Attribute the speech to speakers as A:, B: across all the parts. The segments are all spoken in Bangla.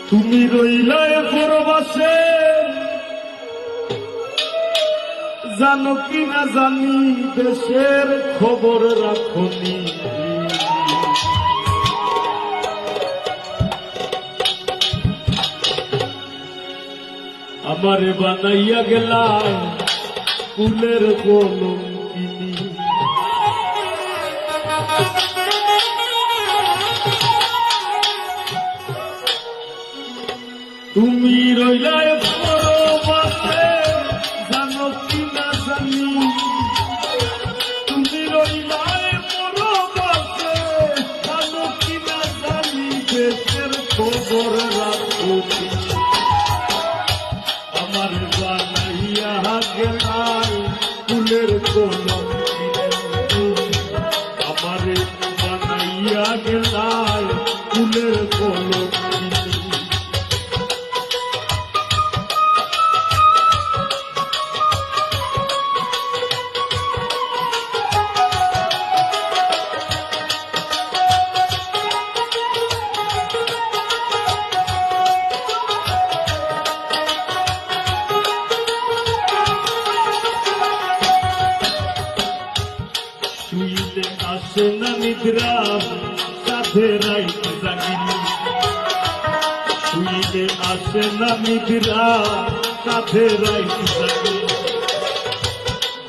A: তুমি রইলায় পরবাসে, জানো কি না জানি দেশের খবর রাখনি। আমারে বানাইয়া গেলাম ফুলের কলঙ্কিনী। তুমি রইলায় পরবাসে, জানো কি না জানি। তুমি রইলায় পরবাসে, জানো কি না জানি দেশের খবর রাখনি। আমার বানাইয়া গেলাম ফুলের কলঙ্কিনী। আমার বানাইয়া গেলাম ফুলের কলঙ্কিনী। শুইলে আসে না নিদ্রা, সাথে রাইত জাগিনি। শুইলে আসে না নিদ্রা, সাথে রাইত জাগিনি।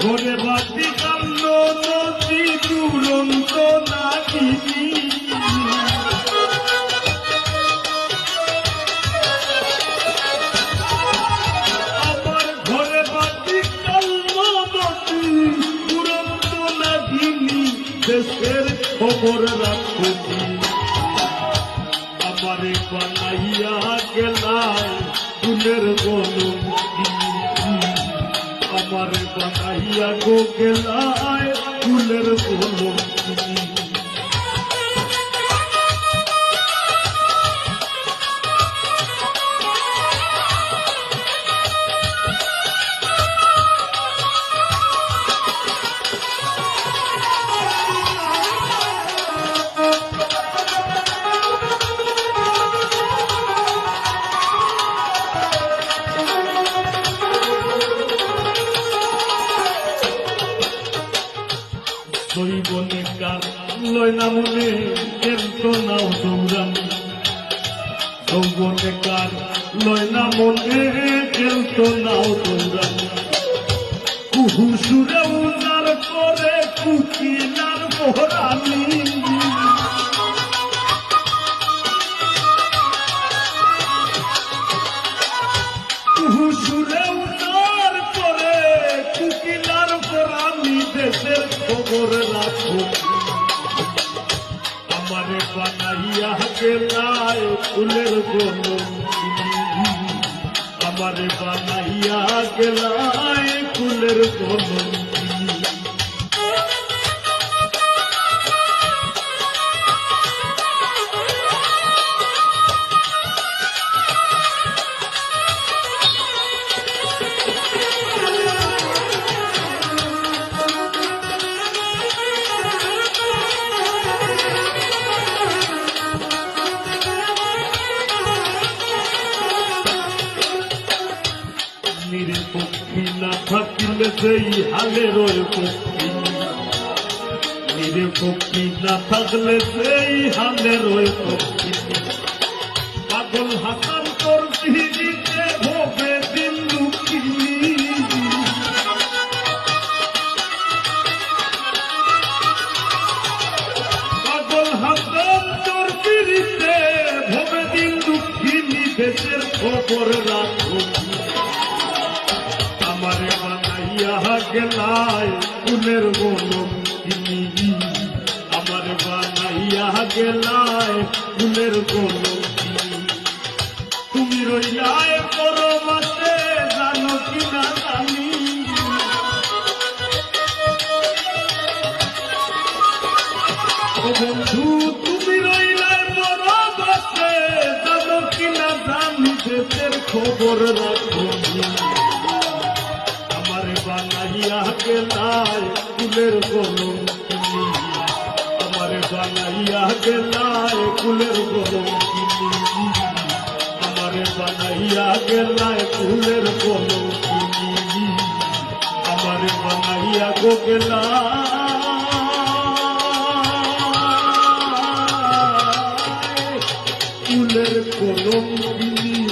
A: ঘরে বাতি কান্নো নদী দুরন্ত নাগিনি। আমার ঘরে বাতি কান্নো নদী দুরন্ত নাগিনি, দেশের খবর রাখনি। আমারে বানাইয়া গেলায় ফুলের কলঙ্কিনী। আমারে বানাইয়া গো গেলায় ফুলের কলঙ্কিনী। জৈবনে কার লয় না মনে, কেমতো নাও দৌড়ানি। যৌবনে কার লয় না মনে, কেমতো নাও দৌড়ানি। কুহু সুরে উজার করে কুকিলার মোহরানি। কুহু সুরে উজার করে কুকিলার মোহরানি, দেশের খবর রাখো। আমারে বানাইয়া গেলায় ফুলের কলঙ্কিনী। আমারে বানাইয়া গেলায় ফুলের কলঙ্কিনী। নিরপক্ষী না থাকিলে সেই হালে রয় পক্ষী। নিরপক্ষী না থাকলে সেই হালে রয় পক্ষী। পাগল হাসান তোর দিদিতে ভোগে দিন দুঃখিনী। পাগল হাসান তোর দিদিতে ভোগে দিন দুঃখিনী, দেশের খবর রাখো। আমারে বানাইয়া গেলায় ফুলের কলঙ্কিনী। আমারে বানাইয়া গেলায় ফুলের কলঙ্কিনী। তুমি রইলায় পরবাসে, জানো কি না জানি। ও বন্ধু তুমি রইলায় পরবাসে, জানো কি না জানি দেশের খবর রাখনি। আমারে বানাইয়া গেলায় ফুলের কলঙ্কিনী। আমারে বানাইয়া গেলায় ফুলের কলঙ্কিনী। বানাইয়া গেলায় ফুলের কলঙ্কিনী আমারে বানাইয়া গো গেলা ফুলের কলঙ্কিনী